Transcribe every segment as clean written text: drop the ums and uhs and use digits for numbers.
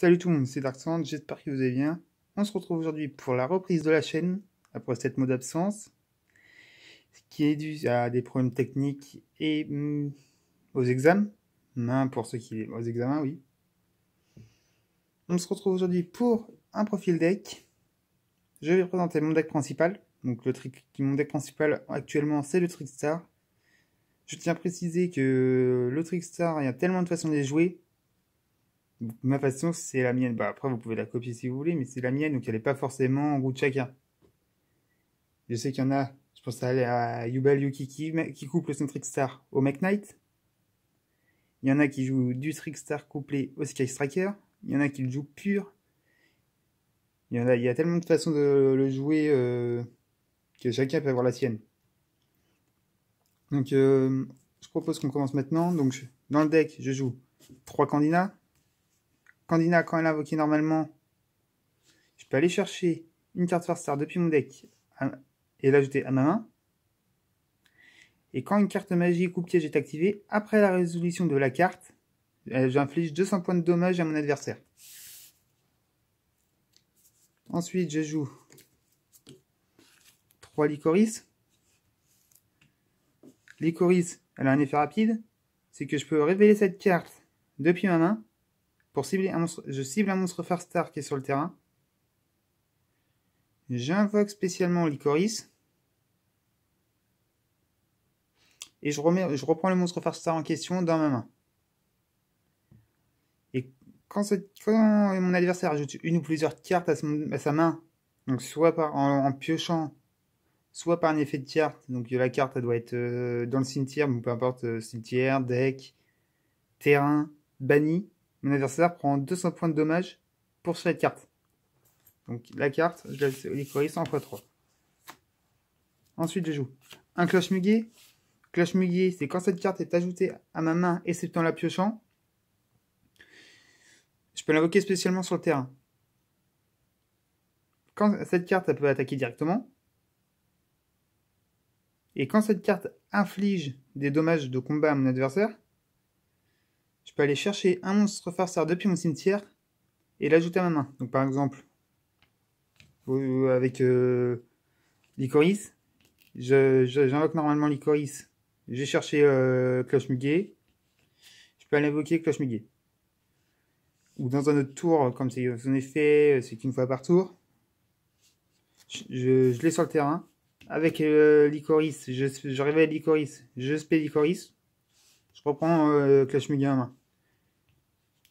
Salut tout le monde, c'est Darksand, j'espère que vous allez bien. On se retrouve aujourd'hui pour la reprise de la chaîne, après 7 mois d'absence, ce qui est dû à des problèmes techniques et aux examens. Pour ceux qui... aux examens, oui. On se retrouve aujourd'hui pour un profil deck. Je vais présenter mon deck principal. Donc mon deck principal actuellement, c'est le Trickstar. Je tiens à préciser que le Trickstar, il y a tellement de façons de les jouer. Ma façon, c'est la mienne. Bah, après, vous pouvez la copier si vous voulez, mais c'est la mienne, donc elle n'est pas forcément en goût de chacun. Je sais qu'il y en a, je pense à Yubal Yuki qui couple son Trickstar au Mech Knight. Il y en a qui jouent du Trickstar couplé au Sky Striker. Il y en a qui le jouent pur. Il y a tellement de façons de le jouer que chacun peut avoir la sienne. Donc, je propose qu'on commence maintenant. Donc, dans le deck, je joue 3 Candina. Candina, quand elle est invoquée normalement, je peux aller chercher une carte Farstar depuis mon deck et l'ajouter à ma main. Et quand une carte magique ou piège est activée, après la résolution de la carte, j'inflige 200 points de dommage à mon adversaire. Ensuite, je joue 3 Lycoris. Lycoris, elle a un effet rapide, c'est que je peux révéler cette carte depuis ma main pour cibler un monstre. Je cible un monstre Farstar qui est sur le terrain. J'invoque spécialement Lycoris. Et je reprends le monstre Farstar en question dans ma main. Et quand mon adversaire ajoute une ou plusieurs cartes à sa main, donc soit en piochant, soit par un effet de carte, donc la carte elle doit être dans le cimetière, ou peu importe, cimetière, deck, terrain, banni, mon adversaire prend 200 points de dommage pour cette carte. Donc la carte, je laisse Lycoris en x3. Ensuite je joue un Cloche Muguet. Cloche Muguet, c'est quand cette carte est ajoutée à ma main, exceptant la piochant, je peux l'invoquer spécialement sur le terrain. Quand cette carte, elle peut attaquer directement. Et quand cette carte inflige des dommages de combat à mon adversaire, je peux aller chercher un monstre Farstar depuis mon cimetière et l'ajouter à ma main. Donc par exemple, avec Lycoris, j'invoque normalement Lycoris. J'ai cherché Cloche Muguet. Je peux aller invoquer Cloche Muguet. Ou dans un autre tour, comme c'est son effet, c'est qu'une fois par tour. Je l'ai sur le terrain. Avec Lycoris, je révèle Lycoris, je spé Lycoris. Je reprends Cloche Muguet en main.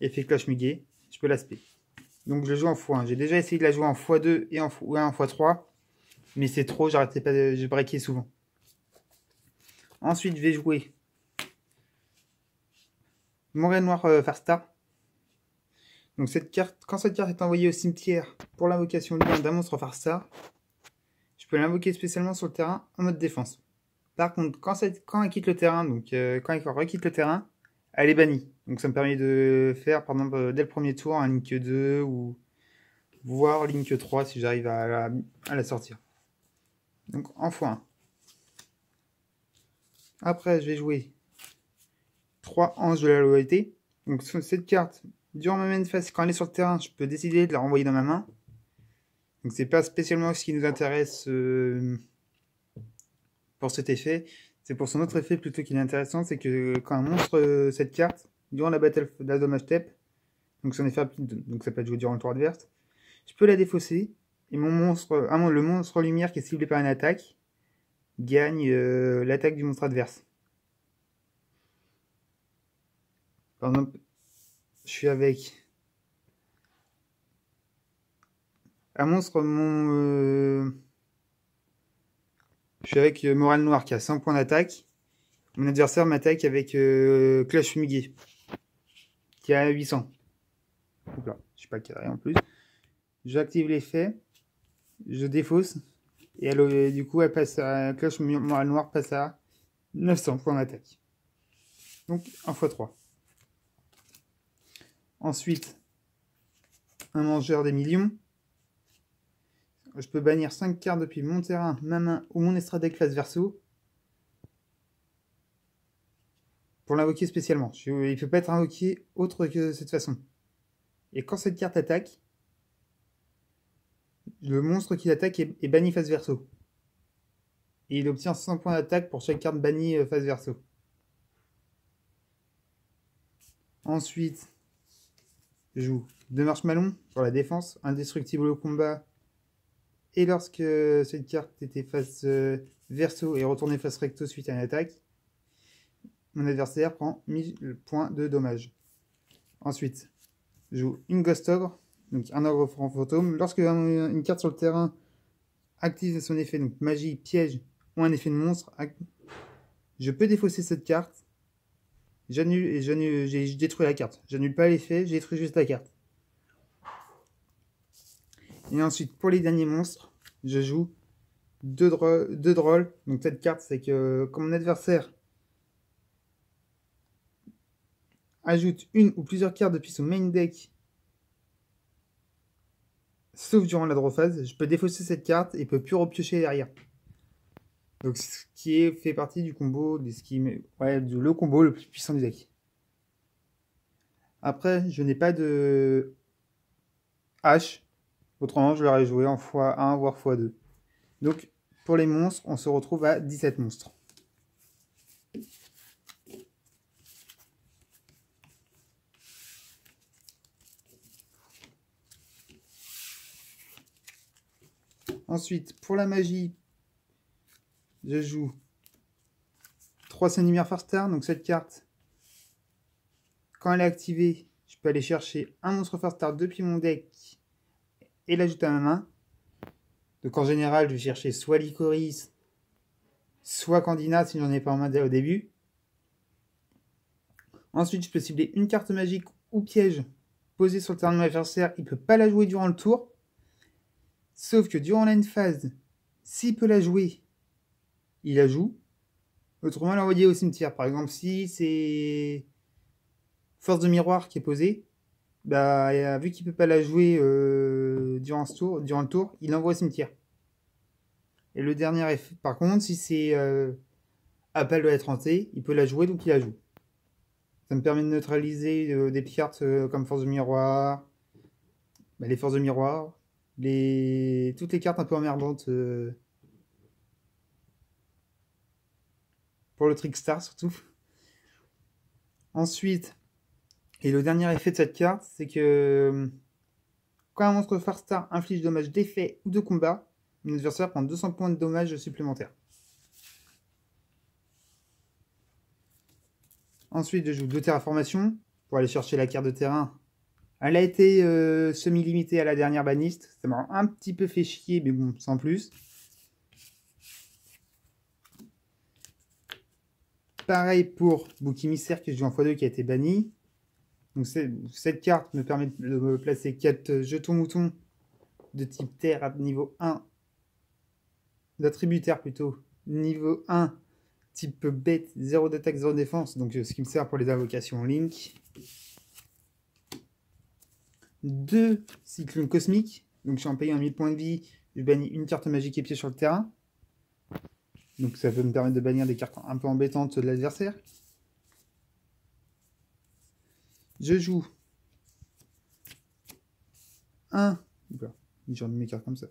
Effet Cloche Muguet, je peux la spé. Donc je joue en x1. J'ai déjà essayé de la jouer en x2 et en x3. Mais c'est trop, j'arrêtais pas de breaker souvent. Ensuite, je vais jouer Montréal Noir Farstar. Donc quand cette carte est envoyée au cimetière pour l'invocation d'un monstre Farstar, je peux l'invoquer spécialement sur le terrain en mode défense. Par contre, quand elle quitte le terrain, donc quand elle requitte le terrain, elle est bannie. Donc ça me permet de faire, par exemple, dès le premier tour, un Link 2 ou voire Link 3 si j'arrive à la sortir. Donc en x1. Après, je vais jouer 3 Anges de la Loyauté. Donc cette carte, durant ma main phase, quand elle est sur le terrain, je peux décider de la renvoyer dans ma main. Donc c'est pas spécialement ce qui nous intéresse pour cet effet. C'est pour son autre effet plutôt qu'il est intéressant, c'est que quand un monstre cette carte, durant la battle de la dommage step, donc son effet rapide, donc ça peut être joué durant le tour adverse, je peux la défausser, et le monstre lumière qui est ciblé par une attaque, gagne l'attaque du monstre adverse. Par exemple, je suis avec un monstre, je suis avec Moral Noir qui a 100 points d'attaque. Mon adversaire m'attaque avec Cloche Muguet qui a 800. Donc là, je suis pas carré en plus. J'active l'effet, je défausse, et du coup, elle passe à Cloche Moral Noir passe à 900 points d'attaque. Donc, 1 x 3. Ensuite, un mangeur des millions. Je peux bannir 5 cartes depuis mon terrain, ma main ou mon extra deck face verso pour l'invoquer spécialement. Il ne peut pas être invoqué autre que de cette façon. Et quand cette carte attaque, le monstre qui l'attaque est banni face verso. Et il obtient 100 points d'attaque pour chaque carte bannie face verso. Ensuite, je joue 2 marshmallows pour la défense, indestructible au combat. Et lorsque cette carte était face verso et retournée face recto suite à une attaque, mon adversaire prend 1000 points de dommage. Ensuite, je joue une Ghost Ogre, donc un ogre fantôme. Lorsque une carte sur le terrain active son effet, donc magie, piège ou un effet de monstre, je peux défausser cette carte. J'annule et je détruis la carte. J'annule pas l'effet, je détruis juste la carte. Et ensuite, pour les derniers monstres, je joue 2 drôles. Donc cette carte, c'est que quand mon adversaire ajoute une ou plusieurs cartes depuis son main deck, sauf durant la draw phase, je peux défausser cette carte et peut plus repiocher derrière. Donc ce qui fait partie du combo, le combo le plus puissant du deck. Après, je n'ai pas de H, autrement je l'aurais joué en x1 voire x2. Donc pour les monstres, on se retrouve à 17 monstres. Ensuite, pour la magie, je joue 3 Sanimir Farstar. Donc cette carte, quand elle est activée, je peux aller chercher un monstre Farstar depuis mon deck et l'ajouter à ma main. Donc en général, je vais chercher soit Licorice, soit Candina si j'en ai pas en main au début. Ensuite, je peux cibler une carte magique ou piège posée sur le terrain de mon adversaire. Il ne peut pas la jouer durant le tour. Sauf que durant la phase, s'il peut la jouer, il la joue. Autrement, l'envoyer au cimetière. Par exemple, si c'est Force de Miroir qui est posée, bah, vu qu'il peut pas la jouer durant le tour, il l'envoie au cimetière. Et le dernier effet, par contre, si c'est Appel de la Trentée, il peut la jouer, donc il la joue. Ça me permet de neutraliser des cartes comme Force de Miroir, les Forces de Miroir, toutes les cartes un peu emmerdantes pour le Trickstar surtout. Ensuite, et le dernier effet de cette carte, c'est que quand un monstre Farstar inflige dommage d'effet ou de combat, mon adversaire prend 200 points de dommage supplémentaires. Ensuite, je joue 2 terraformations pour aller chercher la carte de terrain. Elle a été semi-limitée à la dernière banniste. Ça m'a un petit peu fait chier, mais bon, sans plus. Pareil pour Bouc émissaire que je joue en x2 qui a été banni. Donc cette carte me permet de me placer 4 jetons moutons de type terre à niveau 1. D'attributaire plutôt. Niveau 1, type bête, 0 d'attaque, 0 défense. Donc ce qui me sert pour les invocations Link. 2 cyclones cosmiques. Donc je suis en payant 1000 points de vie. Je bannis une carte magique et pied sur le terrain. Donc ça peut me permettre de bannir des cartes un peu embêtantes de l'adversaire. Je joue j'ai mis mes cartes comme ça.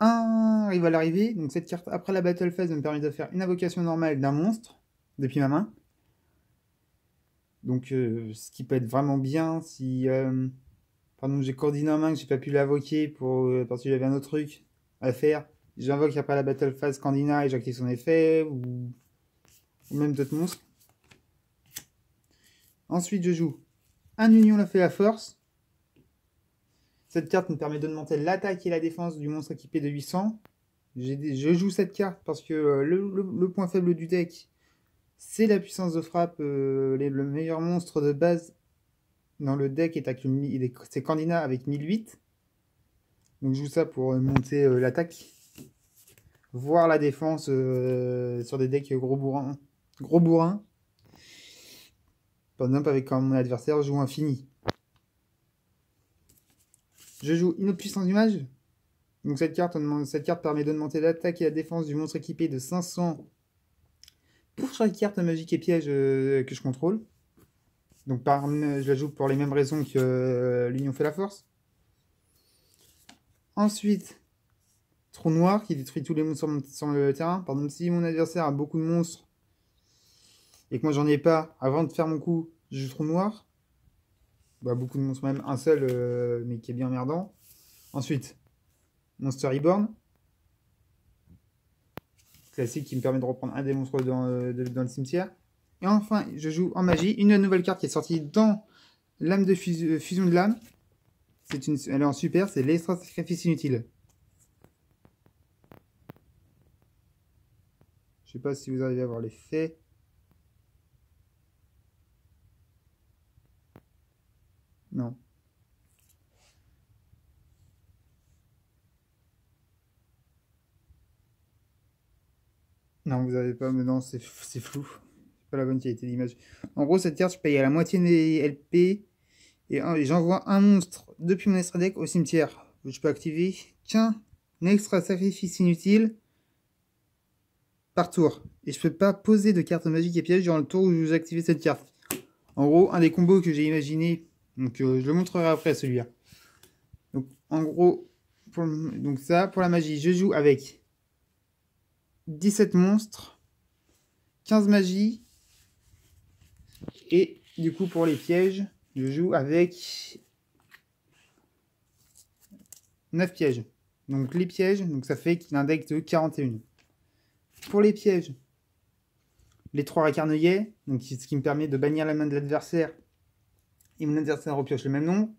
Un arrive à l'arrivée. Donc cette carte, après la battle phase, me permet de faire une invocation normale d'un monstre depuis ma main. Donc ce qui peut être vraiment bien si par exemple j'ai coordonné en main que j'ai pas pu l'invoquer parce que j'avais un autre truc à faire. J'invoque après la battle phase Candina et j'active son effet ou même d'autres monstres. Ensuite je joue un Union la fait la force. Cette carte me permet d'augmenter l'attaque et la défense du monstre équipé de 800. Je joue cette carte parce que le point faible du deck, c'est la puissance de frappe. Le meilleur monstre de base dans le deck c'est Candina avec 1008. Donc je joue ça pour monter l'attaque. Voire la défense sur des decks gros bourrins. Par exemple, avec quand mon adversaire joue infini. Je joue une autre puissance d'image. Donc cette carte permet d'augmenter l'attaque et la défense du monstre équipé de 500 pour chaque carte magique et piège que je contrôle. Donc je la joue pour les mêmes raisons que l'union fait la force. Ensuite, trou noir qui détruit tous les monstres sur le terrain. Par exemple, si mon adversaire a beaucoup de monstres et que moi j'en ai pas, avant de faire mon coup, je joue trou noir. Bah, beaucoup de monstres, même un seul, mais qui est bien emmerdant. Ensuite, Monster Reborn. Classique qui me permet de reprendre un des monstres dans le cimetière. Et enfin, je joue en magie une nouvelle carte qui est sortie dans l'âme de fusion de l'âme. Elle est en super, c'est l'extra sacrifice inutile. Je sais pas si vous arrivez à voir l'effet. Non. Non, vous avez pas, mais non, c'est flou. C'est pas la bonne qualité d'image. En gros, cette carte, je paye à la moitié des LP. Et j'envoie un monstre depuis mon extra deck au cimetière. Je peux activer qu'un extra sacrifice inutile par tour. Et je peux pas poser de carte magique et piège durant le tour où vous activez cette carte. En gros, un des combos que j'ai imaginé. Donc je le montrerai après celui-là. Donc en gros, donc ça, pour la magie, je joue avec 17 monstres, 15 magies. Et du coup, pour les pièges, je joue avec 9 pièges. Donc les pièges, donc ça fait qu'il a un deck de 41. Pour les pièges, les 3 racarneuillets, donc ce qui me permet de bannir la main de l'adversaire. Et mon adversaire repioche le même nombre.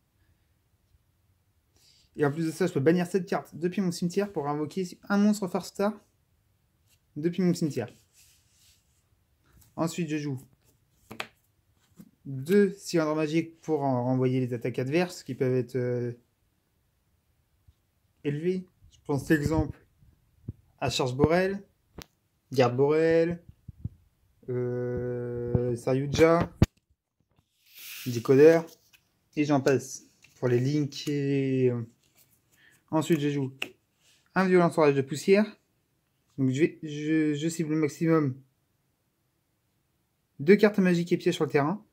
Et en plus de ça, je peux bannir cette carte depuis mon cimetière pour invoquer un monstre First Star depuis mon cimetière. Ensuite, je joue 2 cylindres magiques pour renvoyer les attaques adverses qui peuvent être élevées. Je pense l'exemple à Charge Borel, Garde Borel, Saryuja, Decoder, et j'en passe pour les links. Ensuite, je joue un violent orage de poussière. Donc je cible le maximum 2 cartes magiques et pièges sur le terrain.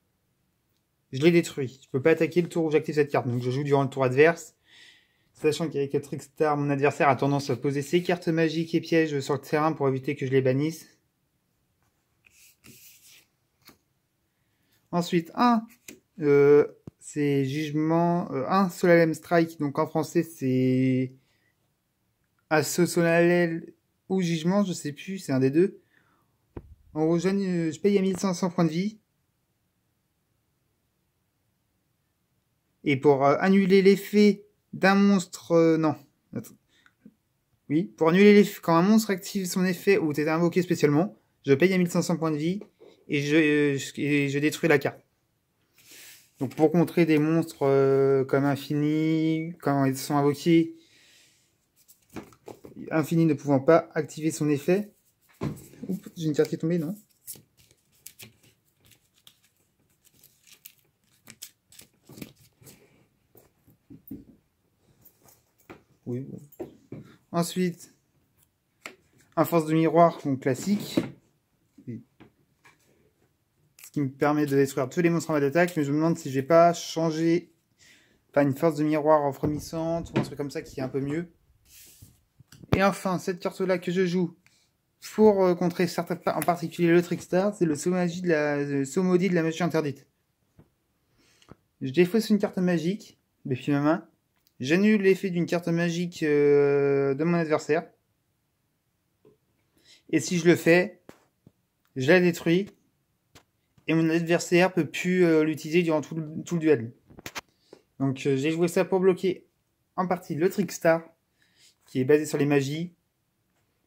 Je les détruis. Je peux pas attaquer le tour où j'active cette carte. Donc je joue durant le tour adverse. Sachant qu'avec le Trickstar, mon adversaire a tendance à poser ses cartes magiques et pièges sur le terrain pour éviter que je les bannisse. Ensuite, c'est Jugement, un Solalem Strike. Donc en français, c'est Assaut Solennel ou Jugement, je sais plus, c'est un des deux. En gros, je paye à 1500 points de vie. Et pour annuler l'effet d'un monstre... non. Oui, pour annuler l'effet... Quand un monstre active son effet ou t'es invoqué spécialement, je paye à 1500 points de vie et je détruis la carte. Donc pour contrer des monstres comme Infini, quand ils sont invoqués, Infini ne pouvant pas activer son effet... Oups, j'ai une carte qui est tombée, non? Oui, bon. Ensuite, un force de miroir, donc classique. Ce qui me permet de détruire tous les monstres en mode attaque, mais je me demande si j'ai pas changé... Enfin, une force de miroir en frémissante, ou un truc comme ça qui est un peu mieux. Et enfin, cette carte-là que je joue pour contrer certains, en particulier le Trickstar, c'est le saut maudit de la magie interdite. Je défausse une carte magique depuis ma main. J'annule l'effet d'une carte magique de mon adversaire. Et si je le fais, je la détruis. Et mon adversaire peut plus l'utiliser durant tout le duel. Donc j'ai joué ça pour bloquer en partie le Trickstar, qui est basé sur les magies.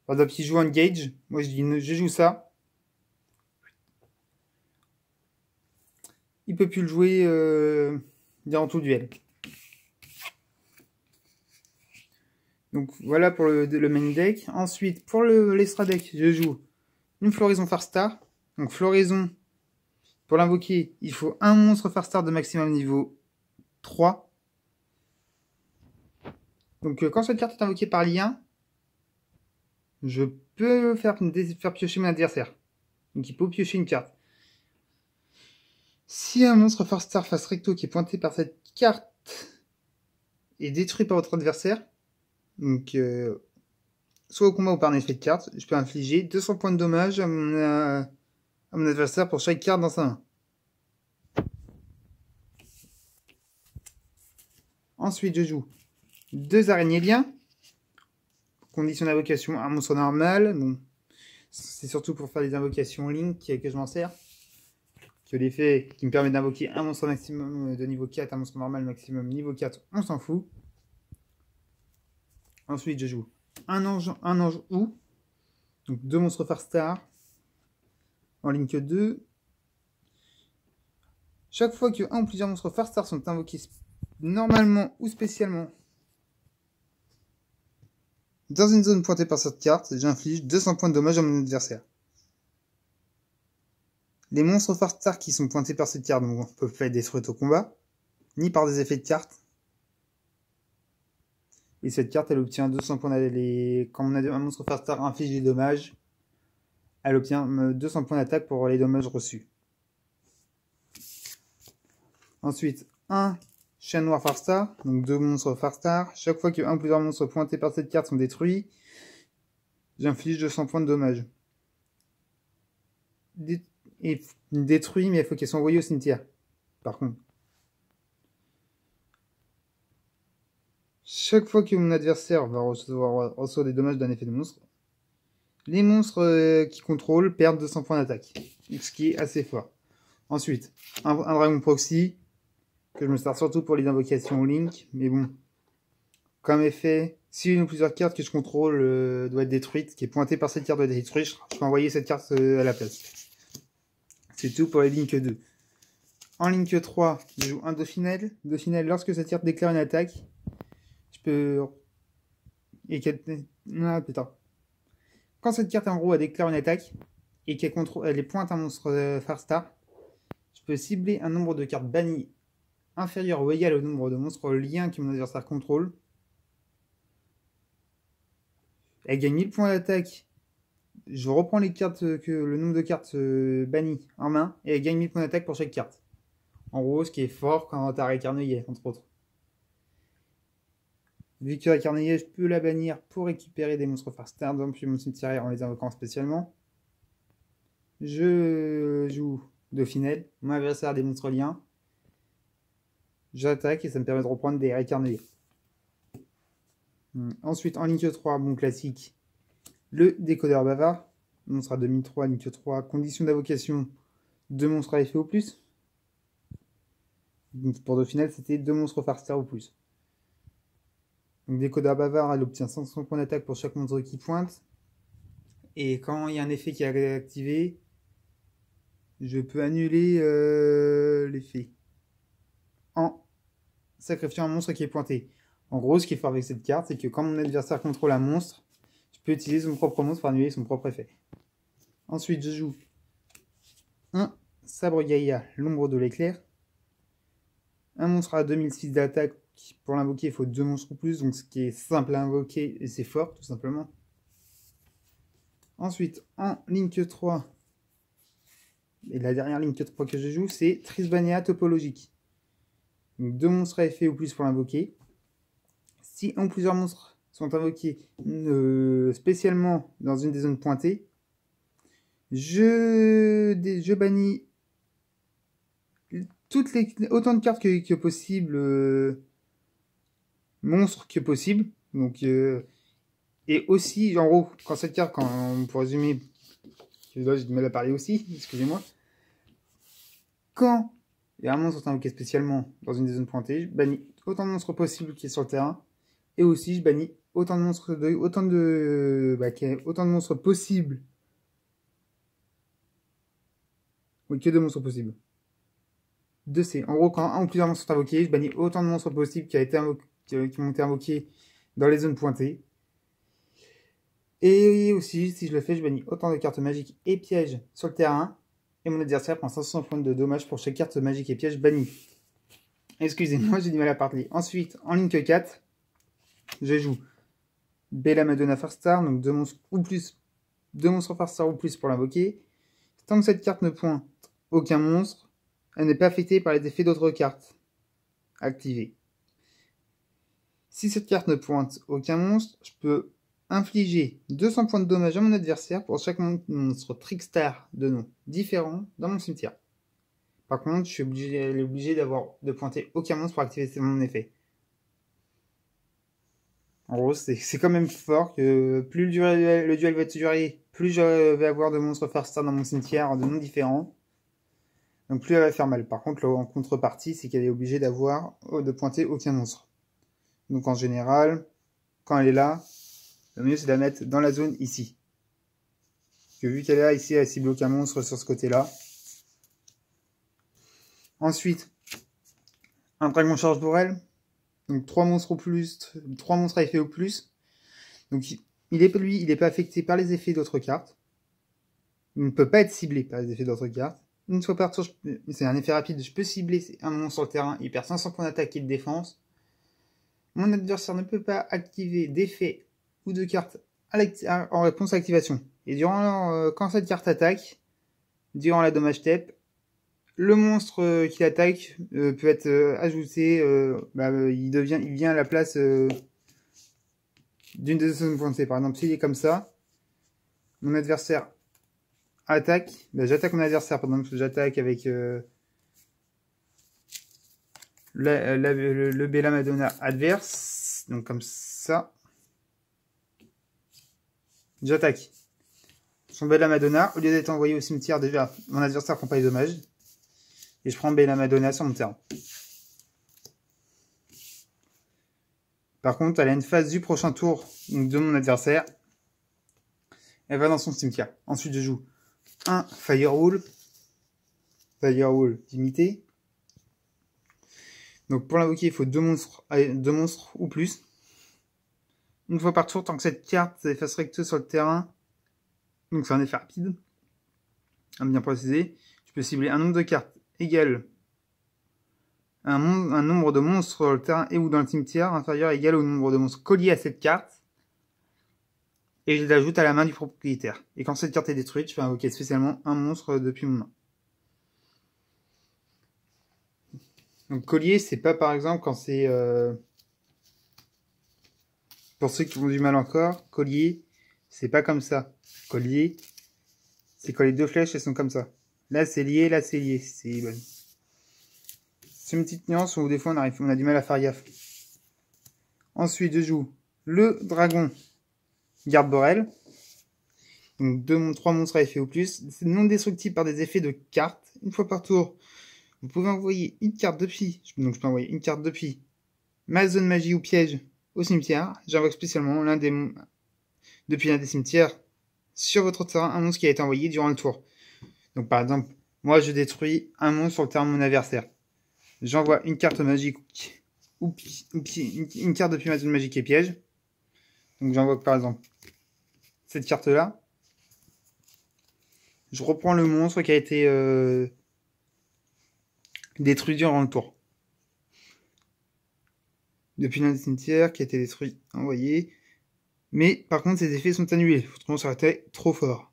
Par exemple, s'il joue Engage, moi je joue ça. Il peut plus le jouer durant tout le duel. Donc voilà pour le main deck. Ensuite, pour l'extra deck, je joue une Floraison First Star. Donc Floraison, pour l'invoquer, il faut un monstre First Star de maximum niveau 3. Donc quand cette carte est invoquée par lien, je peux faire piocher mon adversaire. Donc il peut piocher une carte. Si un monstre First Star face recto qui est pointé par cette carte est détruit par votre adversaire, donc soit au combat ou par un effet de carte, je peux infliger 200 points de dommage à mon adversaire pour chaque carte dans sa main. Ensuite, je joue 2 araignées liens. Condition d'invocation, un monstre normal. Bon, c'est surtout pour faire des invocations Link que je m'en sers. Que l'effet qui me permet d'invoquer un monstre maximum de niveau 4, un monstre normal maximum niveau 4, on s'en fout. Ensuite, je joue un ange ou. Donc 2 monstres First Star. En Link 2. Chaque fois que un ou plusieurs monstres First Star sont invoqués normalement ou spécialement dans une zone pointée par cette carte, j'inflige 200 points de dommage à mon adversaire. Les monstres First Star qui sont pointés par cette carte ne peuvent pas être détruits au combat, ni par des effets de carte. Et cette carte, elle obtient 200 points d'attaque. Quand un monstre First Star inflige des dommages, elle obtient 200 points d'attaque pour les dommages reçus. Ensuite, un chien noir First Star, donc 2 monstres First Star. Chaque fois que un ou plusieurs monstres pointés par cette carte sont détruits, j'inflige 200 points de dommages. Et détruit, mais il faut qu'elles soient envoyées au cimetière. Par contre. Chaque fois que mon adversaire va recevoir des dommages d'un effet de monstre, les monstres qui contrôlent perdent 200 points d'attaque. Ce qui est assez fort. Ensuite, un dragon proxy, que je me sers surtout pour les invocations Link, mais bon. Comme effet, si une ou plusieurs cartes que je contrôle doit être détruite, qui est pointée par cette carte doit être détruite, je peux envoyer cette carte à la place. C'est tout pour les Link 2. En Link 3, je joue un Dauphinel. Dauphinel, lorsque cette carte déclare une attaque, je peux... putain. Quand cette carte, en gros, elle déclare une attaque, et qu'elle pointe un monstre First Star, je peux cibler un nombre de cartes bannies inférieur ou égal au nombre de monstres liens que mon adversaire contrôle. Elle gagne 1000 points d'attaque. Je reprends le nombre de cartes bannies en main, et elle gagne 1000 points d'attaque pour chaque carte. En gros, ce qui est fort quand t'as Récarneuillet, entre autres. Vu que Récarneuillet, je peux la bannir pour récupérer des monstres First Star depuis mon cimetière en les invoquant spécialement. Je joue Dauphinel, mon adversaire a des monstres liens. J'attaque et ça me permet de reprendre des Récarneuillet. Ensuite, en Link 3, bon classique, le décodeur bavard. Monstre à 2003, Link 3, condition d'invocation, 2 monstres à effet au plus. Donc pour Dauphinel, c'était 2 monstres First Star au plus. Donc décodeur bavard, elle obtient 500 points d'attaque pour chaque monstre qui pointe. Et quand il y a un effet qui est réactivé, je peux annuler l'effet en sacrifiant un monstre qui est pointé. En gros, ce qui est fort avec cette carte, c'est que quand mon adversaire contrôle un monstre, je peux utiliser son propre monstre pour annuler son propre effet. Ensuite, je joue un sabre Gaïa, l'ombre de l'éclair. Un monstre à 2006 d'attaque. Pour l'invoquer, il faut 2 monstres ou plus, donc ce qui est simple à invoquer et c'est fort, tout simplement. Ensuite, en Link 3, et la dernière Link 3 que je joue, c'est Trisbania topologique. Donc 2 monstres à effet ou plus pour l'invoquer. Si un ou plusieurs monstres sont invoqués spécialement dans une des zones pointées, je bannis autant de cartes que possible, monstres que possible. Donc, et aussi, en gros, quand cette carte, pour résumer, là j'ai du mal à parler aussi, excusez-moi. Quand il y a un monstre invoqué spécialement dans une des zones pointées, je bannis autant de monstres possibles qui est sur le terrain. Et aussi, je bannis autant de monstres monstres possibles. Oui, que de monstres possibles. 2C. En gros, quand un ou plusieurs monstres sont invoqués, je bannis autant de monstres possibles qui m'ont été invoqués dans les zones pointées. Et aussi, si je le fais, je bannis autant de cartes magiques et pièges sur le terrain. Et mon adversaire prend 500 points de dommages pour chaque carte magique et piège bannie. Excusez-moi, j'ai du mal à parler. Ensuite, en Link 4, je joue Bella Madonna First Star, donc 2 monstres ou plus, 2 monstres First Star ou plus pour l'invoquer. Tant que cette carte ne pointe aucun monstre, elle n'est pas affectée par les effets d'autres cartes activées. Si cette carte ne pointe aucun monstre, je peux infliger 200 points de dommage à mon adversaire pour chaque monstre Trickstar de nom différent dans mon cimetière. Par contre, elle est obligée de pointer aucun monstre pour activer mon effet. En gros, c'est quand même fort que plus le duel va durer, plus je vais avoir de monstres First Star dans mon cimetière de noms différents. Donc plus elle va faire mal. Par contre, en contrepartie, c'est qu'elle est obligée de pointer aucun monstre. Donc en général, quand elle est là, le mieux c'est de la mettre dans la zone ici. Parce que vu qu'elle est là, ici, elle cible aucun monstre sur ce côté-là. Ensuite, un dragon charge pour elle. Donc 3 monstres au plus, 3 monstres à effet au plus. Donc il est pas affecté par les effets d'autres cartes. Il ne peut pas être ciblé par les effets d'autres cartes. Une fois par tour, c'est un effet rapide, je peux cibler un monstre sur le terrain, il perd 500 points d'attaque et de défense. Mon adversaire ne peut pas activer d'effet ou de carte en réponse à l'activation. Et quand cette carte attaque, durant la dommage step, le monstre qui attaque peut être ajouté, il vient à la place d'une des zones pointées. Par exemple, s'il est comme ça, mon adversaire attaque, j'attaque mon adversaire, par exemple, j'attaque avec le Bella Madonna adverse, donc comme ça, j'attaque son Bella Madonna, au lieu d'être envoyé au cimetière, déjà, mon adversaire prend pas les dommages, et je prends Bella Madonna sur mon terrain. Par contre, elle a une phase du prochain tour de mon adversaire, elle va dans son cimetière. Ensuite, je joue un Firewall limité. Donc pour l'invoquer, il faut 2 monstres ou plus. Une fois par tour, tant que cette carte s'efface recto sur le terrain, donc c'est un effet rapide, à bien préciser, je peux cibler un nombre de cartes égal à un nombre de monstres sur le terrain et ou dans le cimetière inférieur égal au nombre de monstres colliés à cette carte, et je l'ajoute à la main du propriétaire. Et quand cette carte est détruite, je peux invoquer spécialement un monstre depuis mon main. Donc collier, c'est pas par exemple quand c'est... Pour ceux qui ont du mal encore, collier, c'est pas comme ça. Collier, c'est quand les deux flèches, elles sont comme ça. Là, c'est lié, là, c'est lié. C'est une petite nuance où des fois, on a du mal à faire gaffe. Ensuite, je joue le dragon garde Borel. Donc 3 monstres à effet au plus. C'est non destructible par des effets de cartes. Une fois par tour, vous pouvez envoyer une carte depuis. Donc je peux envoyer une carte depuis ma zone magie ou piège au cimetière. J'invoque spécialement depuis l'un des cimetières sur votre terrain un monstre qui a été envoyé durant le tour. Donc par exemple, moi je détruis un monstre sur le terrain de mon adversaire. J'envoie une carte magique ou une carte depuis ma zone magique et piège. Donc j'envoie par exemple cette carte là. Je reprends le monstre qui a été détruit durant le tour. Depuis l'un des cimetières qui a été détruit, envoyé. Mais par contre, ces effets sont annulés. Autrement, ça aurait été trop fort.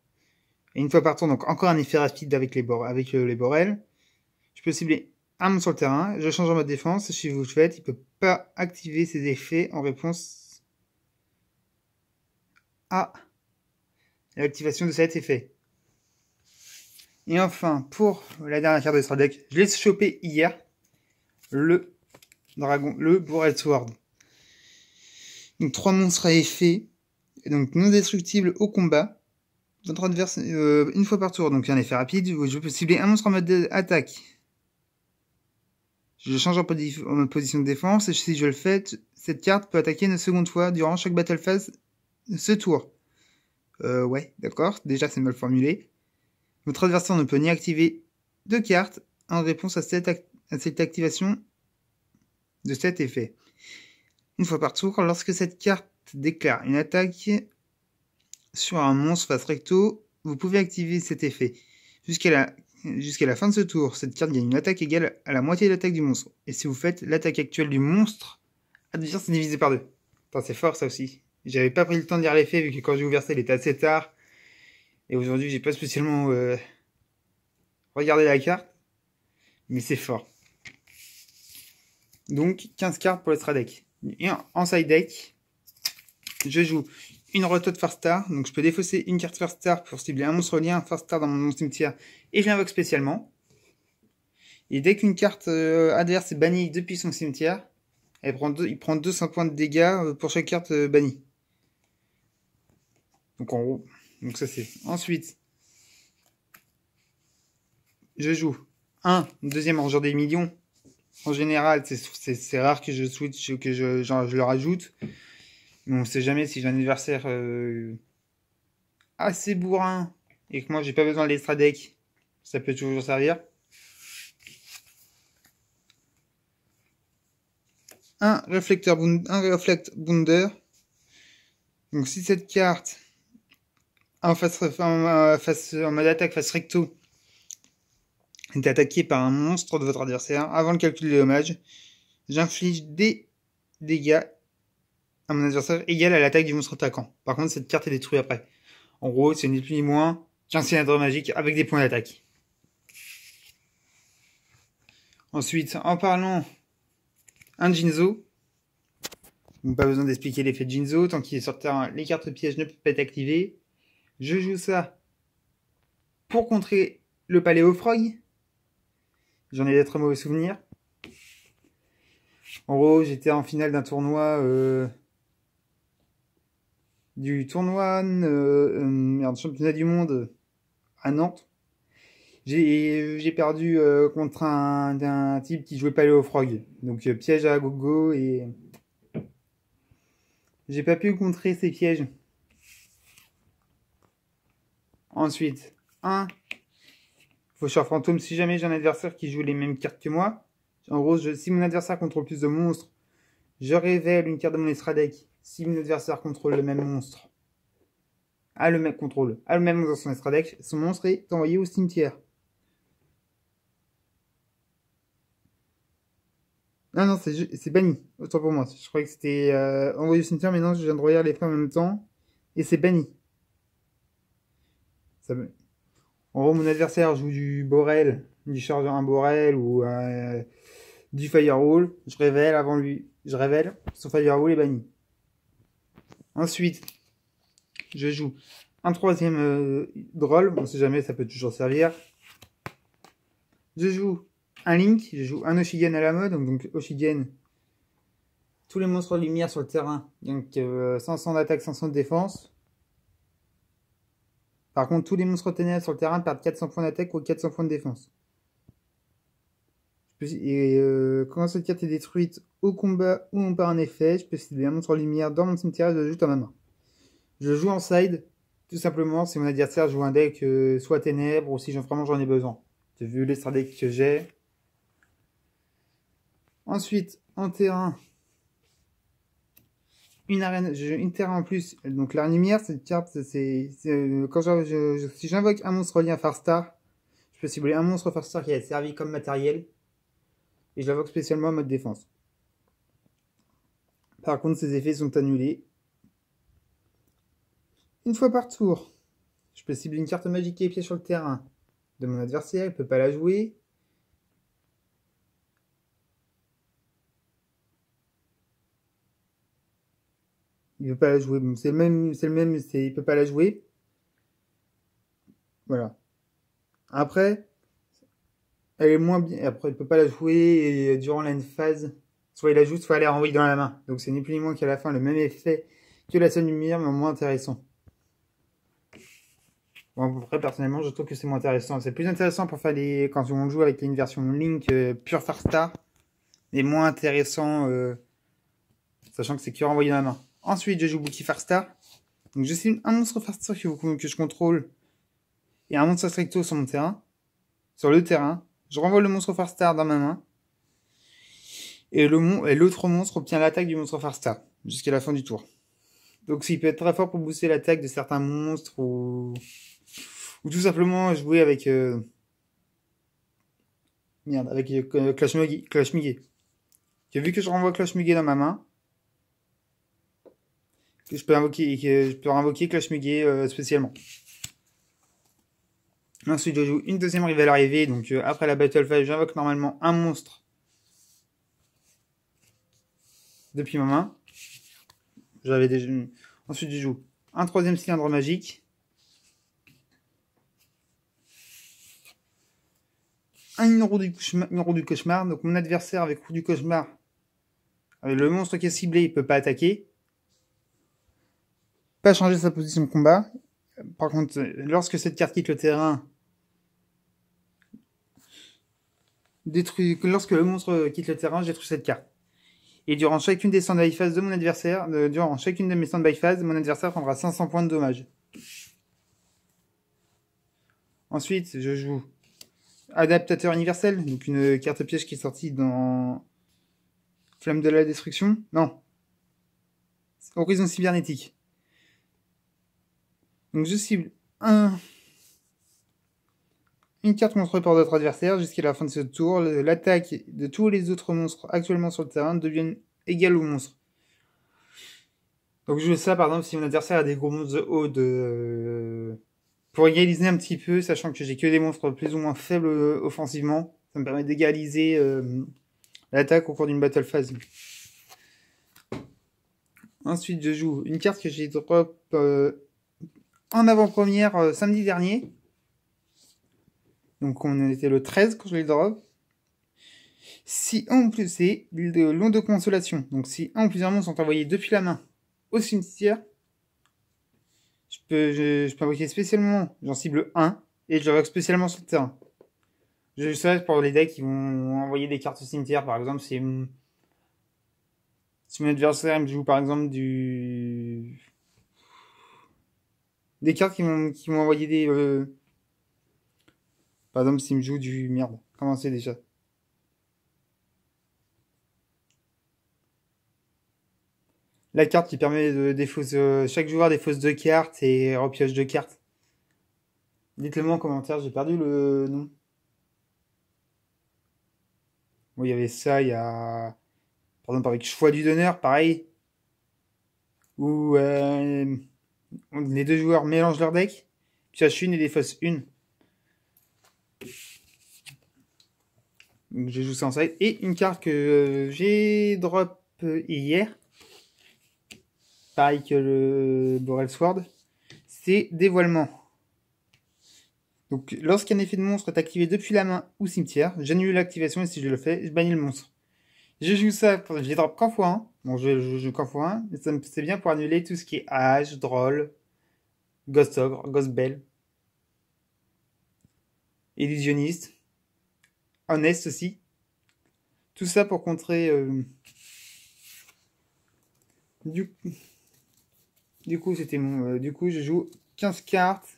Et une fois par tour, donc encore un effet rapide avec les borels. Je peux cibler un monstre sur le terrain. Je change en mode défense. Si vous le faites, il ne peut pas activer ses effets en réponse à l'activation de cet effet. Et enfin, pour la dernière carte de ce deck, je l'ai chopé hier. Le Borel Sword. Donc 3 monstres à effet. Donc non destructibles au combat. Votre adversaire, une fois par tour, donc un effet rapide, je peux cibler un monstre en mode attaque. Je change en position de défense, et si je le fais, cette carte peut attaquer une seconde fois durant chaque battle phase de ce tour. Ouais, d'accord, déjà c'est mal formulé. Votre adversaire ne peut ni activer de carte en réponse à cette activation de cet effet. Une fois par tour, lorsque cette carte déclare une attaque sur un monstre face recto, vous pouvez activer cet effet. Jusqu'à la fin de ce tour, cette carte gagne une attaque égale à la moitié de l'attaque du monstre. Et si vous faites l'attaque actuelle du monstre, adversaire c'est divisé par 2. Enfin, c'est fort ça aussi. J'avais pas pris le temps de lire l'effet vu que quand j'ai ouvert ça, il était assez tard. Et aujourd'hui, j'ai pas spécialement regardé la carte. Mais c'est fort. Donc 15 cartes pour l'extra deck. Et en side deck, je joue une Roto de First Star. Donc je peux défausser une carte First Star pour cibler un monstre lien First Star dans mon cimetière. Et je l'invoque spécialement. Et dès qu'une carte adverse est bannie depuis son cimetière, il prend 200 points de dégâts pour chaque carte bannie. Donc en gros, donc ça c'est. Ensuite, je joue un deuxième rangeur des millions. En général, c'est rare que je switch, que je le rajoute. Mais on sait jamais si j'ai un adversaire assez bourrin et que moi j'ai pas besoin de l'extra deck. Ça peut toujours servir. Un Reflect Bounder. Donc si cette carte en mode attaque face recto est attaquée par un monstre de votre adversaire, avant le calcul des dommages, j'inflige des dégâts à mon adversaire égal à l'attaque du monstre attaquant. Par contre, cette carte est détruite après. En gros, c'est ni plus ni moins qu'un cylindre magique avec des points d'attaque. Ensuite, en parlant un Jinzo. Donc, pas besoin d'expliquer l'effet de Jinzo. Tant qu'il est sur terrain, les cartes pièges ne peuvent pas être activées. Je joue ça pour contrer le Paléo Frog. J'en ai des très mauvais souvenirs. En gros, j'étais en finale d'un tournoi... championnat du monde à Nantes. J'ai perdu contre un type qui jouait Paléo Frog. Donc piège à gogo et... J'ai pas pu contrer ces pièges. Ensuite, un Faucheur fantôme si jamais j'ai un adversaire qui joue les mêmes cartes que moi. En gros, si mon adversaire contrôle plus de monstres, je révèle une carte de mon extra deck. Si mon adversaire contrôle le même monstre, a le même monstre dans son extra deck, son monstre est envoyé au cimetière. Non, c'est banni. Autant pour moi. Je croyais que c'était envoyé au cimetière, mais non, je viens de regarder les faits en même temps. Et c'est banni. En gros, mon adversaire joue du Borel, du chargeur un Borel ou du Firewall. Je révèle avant lui. Je révèle, son Firewall est banni. Ensuite, je joue un troisième drôle. On sait jamais, ça peut toujours servir. Je joue un Link. Je joue un Oshigen à la mode. Donc Oshigen, tous les monstres de lumière sur le terrain. Donc 500 d'attaque, 500 de défense. Par contre, tous les monstres ténèbres sur le terrain perdent 400 points d'attaque ou 400 points de défense. Et quand cette carte est détruite au combat ou on perd un effet, je peux cibler un monstre en lumière dans mon cimetière et je le joue dans ma main. Je joue en side, tout simplement, si mon adversaire joue un deck soit ténèbres ou si vraiment j'en ai besoin. J'ai vu l'extra deck que j'ai. Ensuite, en terrain, une arène, j'ai une terrain en plus. Donc la lumière, cette carte, quand si j'invoque un monstre lien First Star, je peux cibler un monstre First Star qui a servi comme matériel. Et je l'invoque spécialement en mode défense. Par contre, ces effets sont annulés. Une fois par tour, je peux cibler une carte magique qui est pied sur le terrain de mon adversaire, il ne peut pas la jouer. Il ne peut pas la jouer. C'est le même, il peut pas la jouer. Voilà. Après, elle est moins bien. Après, il peut pas la jouer et durant la phase. Soit il la joue, soit elle est renvoyée dans la main. Donc c'est ni plus ni moins qu'à la fin le même effet que la seule lumière, mais moins intéressant. Bon, après, personnellement, je trouve que c'est moins intéressant. C'est plus intéressant pour faire quand on joue avec une version Link pure First Star. Et moins intéressant, sachant que c'est que renvoyé dans la main. Ensuite, je joue Bookie First Star. Donc je cible un monstre First Star que je contrôle. Et un monstre recto sur mon terrain. Sur le terrain. Je renvoie le monstre First Star dans ma main. Et l'autre monstre obtient l'attaque du monstre First Star. Jusqu'à la fin du tour. Donc il peut être très fort pour booster l'attaque de certains monstres ou tout simplement jouer avec Clash Muguet. Vu que je renvoie Clash Muguet dans ma main, que je peux invoquer Clash Muguet spécialement. Ensuite, je joue une deuxième rival arrivée. Donc, après la Battle Phase, j'invoque normalement un monstre depuis ma main. J'avais déjà... Ensuite, je joue un troisième cylindre magique. Une roue du cauchemar. Donc, mon adversaire avec roue du cauchemar, avec le monstre qui est ciblé, il peut pas attaquer. Pas changer sa position de combat. Par contre, lorsque cette carte quitte le terrain, lorsque le monstre quitte le terrain, je détruis cette carte. Et durant chacune des stand-by phases de mon adversaire, durant chacune de mes stand-by phases, mon adversaire prendra 500 points de dommage. Ensuite, je joue Adaptateur universel, donc une carte piège qui est sortie dans Flamme de la destruction. Non. Horizon cybernétique. Donc je cible une carte monstre par d'autres adversaires jusqu'à la fin de ce tour. L'attaque de tous les autres monstres actuellement sur le terrain deviennent égales au monstre. Donc je joue ça par exemple si mon adversaire a des gros monstres de haut pour égaliser un petit peu, sachant que j'ai que des monstres plus ou moins faibles offensivement. Ça me permet d'égaliser l'attaque au cours d'une battle phase. Ensuite, je joue une carte que j'ai drop en avant-première samedi dernier. Donc on était le 13 quand je l'ai drop. Si un ou plus, c'est de l'onde de consolation. Donc si un ou plusieurs monstres sont envoyés depuis la main au cimetière, je peux envoyer spécialement, j'en cible un, et je l'invoque spécialement sur le terrain. Je sais pour les decks qui vont envoyer des cartes au cimetière, par exemple, si mon adversaire me joue par exemple des cartes qui vont envoyer des... Par exemple, s'il me joue du... Merde, comment c'est déjà? La carte qui permet de défausser... chaque joueur défausse 2 cartes et repioche 2 cartes. Dites-le moi en commentaire, j'ai perdu le nom. Bon, il y avait ça, il y a... Par exemple, avec choix du donneur, pareil. Où les deux joueurs mélangent leur deck, piochent une et défaussent une. Donc, je joue ça en side. Et une carte que j'ai drop hier, pareil que le Borel Sword, c'est dévoilement. Donc lorsqu'un effet de monstre est activé depuis la main ou cimetière, j'annule l'activation et si je le fais, je bannis le monstre. Je joue ça, je les drop qu'en x1. Bon, je joue qu'en x1, mais c'est bien pour annuler tout ce qui est Age, Droll, Ghost Ogre, Ghost Bell, Illusionniste, Honest aussi. Tout ça pour contrer... Du coup, c'était mon... du coup, je joue 15 cartes